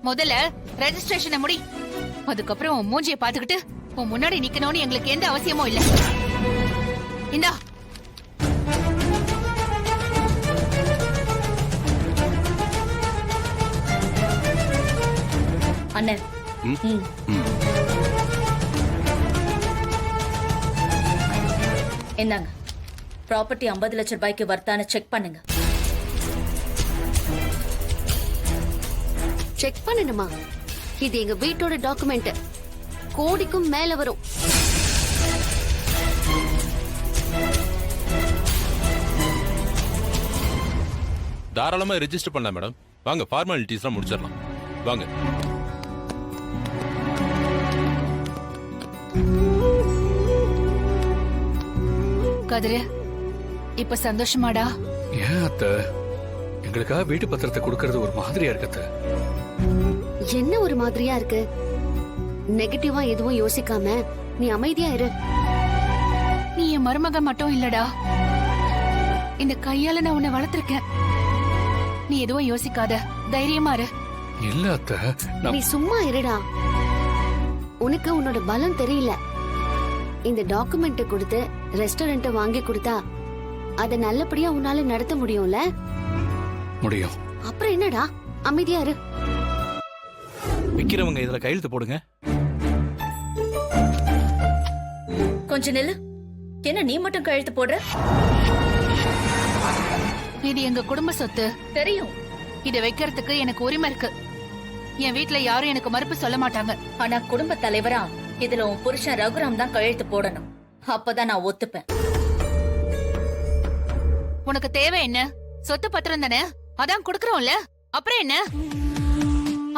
முதல்ல ரெஜிஸ்ட்ரேஷனை முடி. அதுக்கப்புறம் உன் மூஞ்சியை பாத்துக்கிட்டு உன் முன்னாடி நிக்கணும்னு எங்களுக்கு எந்த அவசியமும் இல்ல. இந்தா. அண்ணன் என்னங்க, ப்ராப்பர்ட்டி 50 லட்சம் ரூபாய்க்கு வர்த்தான செக் பண்ணுங்க. செக் பண்ணணுமா? இது எங்க வீட்டோட டாக்குமெண்ட். கோடிக்கும் மேல வரும். தாராளமா ரெஜிஸ்டர் பண்ணலாம் மேடம். வாங்க, ஃபார்மாலிட்டிஸ்லாம் முடிச்சிடலாம். வாங்க. கதிரு, இப்ப சந்தோஷமாடா? ஏன் அத்த, எங்களுக்காக வீட்டு பத்திரத்தை கொடுக்கறது ஒரு மாதிரியா இருக்கு. என்ன ஒரு மாதிரியா இருக்கு? நெகட்டிவா எதுவும் யோசிக்காம நீ அமைதியா இரு. நீ என் மருமக மட்டும் இல்லடா, இந்த கையால நான் உன்னை வளர்த்திருக்கேன். நீ எதுவும் யோசிக்காத, தைரியமா இரு. இல்ல அத்த, நீ சும்மா இருடா. உனக்கு உன்னோட பலம் தெரியல. இந்த டாக்குமெண்ட் கொடுத்து ரெஸ்டாரண்ட் வாங்கி கொடுத்தா அத நல்லபடியா உன்னால நடத்த முடியும்ல? முடியும். அப்புறம் என்னடா, அமைதியா இரு. விக்கிறவங்க இதுல கையெழுத்து போடுங்க. கொஞ்ச நில்லு. என்ன நீ மட்டும் கையெழுத்து போடுற? இது எங்க குடும்ப சொத்து. தெரியும். இத வைக்கிறதுக்கு எனக்கு உரிமை இருக்கு. என் வீட்ல யாரும் எனக்கு மறுப்பு சொல்ல மாட்டாங்க. ஆனா குடும்ப தலைவரா இதுல உன் புருஷன் ரகுராம் தான் கையெழுத்து போடணும். அப்பதான் நான் ஒத்துப்பேன். உனக்கு தேவை என்ன? சொத்து பத்திரம் தானே, அதான் குடுக்கறோம்ல. அப்புறம் என்ன?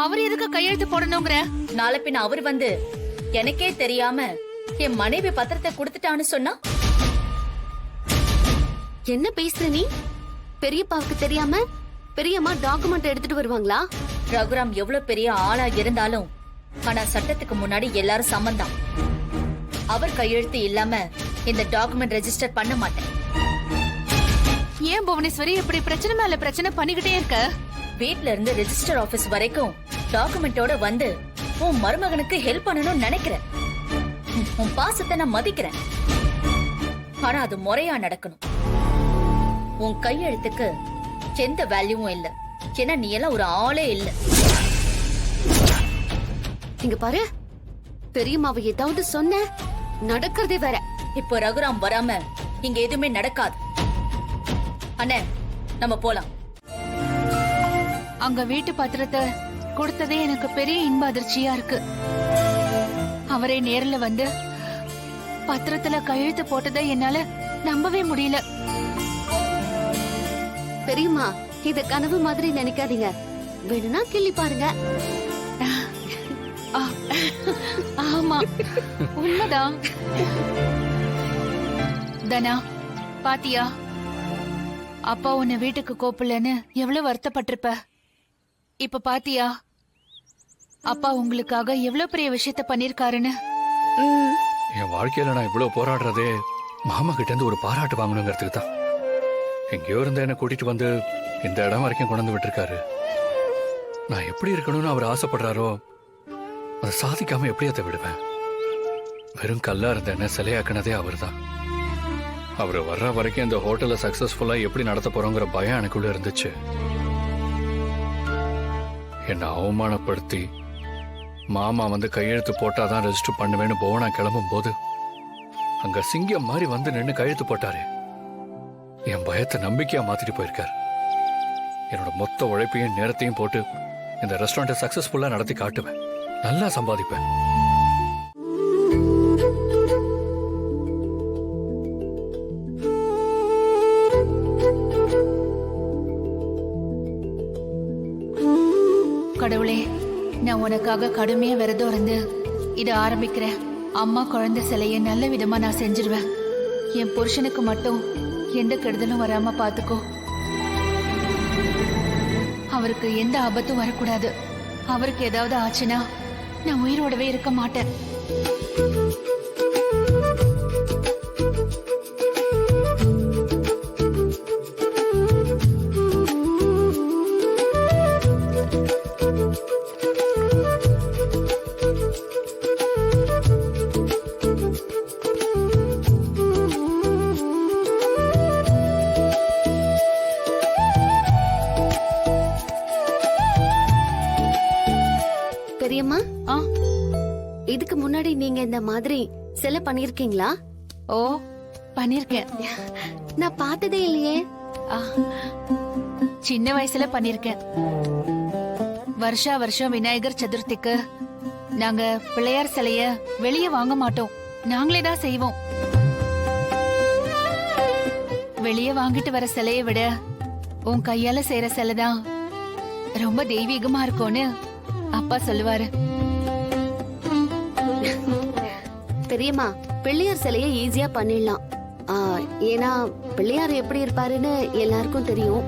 அவர் எதுக்கு கையெழுத்து போடணுங்கிற? நாளை பின்ன அவர் வந்து எனக்கே தெரியாம என் மனைவி பத்திரத்தை கொடுத்துட்டான்னு சொன்னா என்ன பேசுற நீ? பெரியப்பாவுக்கு தெரியாம பெரியம்மா டாக்குமெண்ட் எடுத்துட்டு வருவாங்களா? ரகுராம் எவ்வளவு பெரிய ஆளா இருந்தாலும் ஆனா சட்டத்துக்கு முன்னாடி எல்லாரும் சம்மந்தம். அவர் கையெழுத்து இல்லாம இந்த டாக்குமெண்ட் ரெஜிஸ்டர் பண்ண மாட்டேன். ஏன் புவனேஸ்வரி இப்படி பிரச்சனை மேல பிரச்சனை பண்ணிக்கிட்டே இருக்க? வீட்ல இருந்து ரெஜிஸ்டர் ஆபீஸ் வரைக்கும் டாக்குமெண்டோட வந்து உன் மருமகனுக்கு ஹெல்ப் பண்ணணும்னு நினைக்கிறேன். உன் பாசத்தை நான் மதிக்கிறேன். ஆனா அது முறையா நடக்கணும். உன் கையெழுத்துக்கு எந்த வேல்யூவும் இல்ல. ஏன்னா நீ எல்லாம் ஒரு ஆளே இல்ல. இங்க பாரு, பெரியம்மாவை ஏதாவது சொன்ன நடக்கிறதே வேற. இப்போ ரகுராம் வராம இங்க எதுவுமே நடக்காது. அண்ணே, நம்ம போலாம். அங்க வீட்டு பத்திரத்தை கொடுத்ததே எனக்கு பெரிய இன்ப அதிர்ச்சியா இருக்கு. அவரே நேர்ல வந்து பத்திரத்துல கையெழுத்து போட்டதை என்னால நம்பவே முடியல. பெரியம்மா, இத கனவு மாதிரி நினைக்காதீங்க. வேணும்னா கிள்ளி பாருங்க. ஆமா, உண்மைதான். தனா, பாத்தியா? அப்பா உன்னை வீட்டுக்கு கோப்பலன்னு எவ்வளவு வருத்தப்பட்டிருப்ப. இப்ப பாத்தியா அப்பா உங்களுக்காக எவ்வளவு பெரிய விஷயத்த பண்ணிருக்காருன்னு? என் வாழ்க்கையில நான் இவ்வளவு போராடுறதே மாமா கிட்ட இருந்து ஒரு பாராட்டு வாங்கணுங்கிறதுக்கு தான். எங்கேயோ இருந்த என்ன கூட்டிட்டு வந்து இந்த இடம் வரைக்கும் கொண்டு வந்து விட்டுருக்காரு. நான் எப்படி இருக்கணும்னு அவர் ஆசைப்படுறாரோ அதை சாதிக்காம எப்படி அதை விடுவேன்? வெறும் கல்லா இருந்த என்ன சிலையாக்குனதே அவர் தான். அவர் வர்ற வரைக்கும் இந்த ஹோட்டலை சக்சஸ்ஃபுல்லா எப்படி நடத்த போறோங்கிற பயம் எனக்குள்ள இருந்துச்சு. என்னை அவமானப்படுத்தி மாமா வந்து கையெழுத்து போட்டாதான் ரெஜிஸ்டர் பண்ணுவேன்னு புவனா கிளம்பும் போது அங்க சிங்கம் மாதிரி வந்து நின்று கையெழுத்து போட்டாரு. என் பயத்தை நம்பிக்கையா மாத்திட்டு போயிருக்காரு. என்னோட மொத்த உழைப்பையும் நேரத்தையும் போட்டு இந்த ரெஸ்டாரண்ட்டை சக்சஸ்ஃபுல்லா நடத்தி காட்டுவேன். நல்லா சம்பாதிப்பேன். கடவுளே, நான் உனக்காக கடுமையா விரதம் இருந்து இதை ஆரம்பிக்கிறேன். அம்மா குழந்தை சிலைய நல்ல விதமா நான் செஞ்சிருவேன். என் புருஷனுக்கு மட்டும் எந்த கெடுதலும் வராம பாத்துக்கோ. அவருக்கு எந்த ஆபத்தும் வரக்கூடாது. அவருக்கு ஏதாவது ஆச்சுன்னா நான் உயிரோடவே இருக்க மாட்டேன். மாதிரி சிலை பண்ணிருக்கீங்களா? ஓ பண்ணிருக்கேன். நான் பார்த்ததே இல்லையே. ஆ, சின்ன வயசுல பண்ணிருக்கேன். வருஷா வருஷம் விநாயகர் சதுர்த்திக்கு நாங்க பிள்ளையார் சிலைய வெளியே வாங்க மாட்டோம், நாங்களே தான் செய்வோம். வெளியே வாங்கிட்டு வர சிலையை விட உன் கையால செய்யற சிலை தான் ரொம்ப தெய்வீகமா இருக்கும்னு அப்பா சொல்லுவாரு. பெரியம்மா, பிள்ளையார் சிலைய ஈஸியா பண்ணிடலாம். ஏன்னா பிள்ளையார் எப்படி இருப்பாருன்னு எல்லாருக்கும் தெரியும்.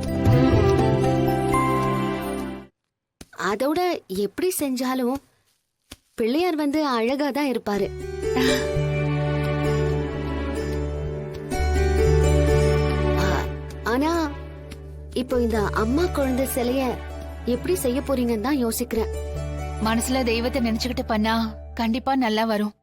அதோட எப்படி செஞ்சாலும் பிள்ளையார் வந்து அழகா தான் இருப்பாரு. ஆனா இப்போ இந்த அம்மா குழந்தை சிலைய எப்படி செய்ய போறீங்கன்னு தான் யோசிக்கிறேன். மனசுல தெய்வத்தை நினைச்சுக்கிட்டு பண்ணா கண்டிப்பா நல்லா வரும்.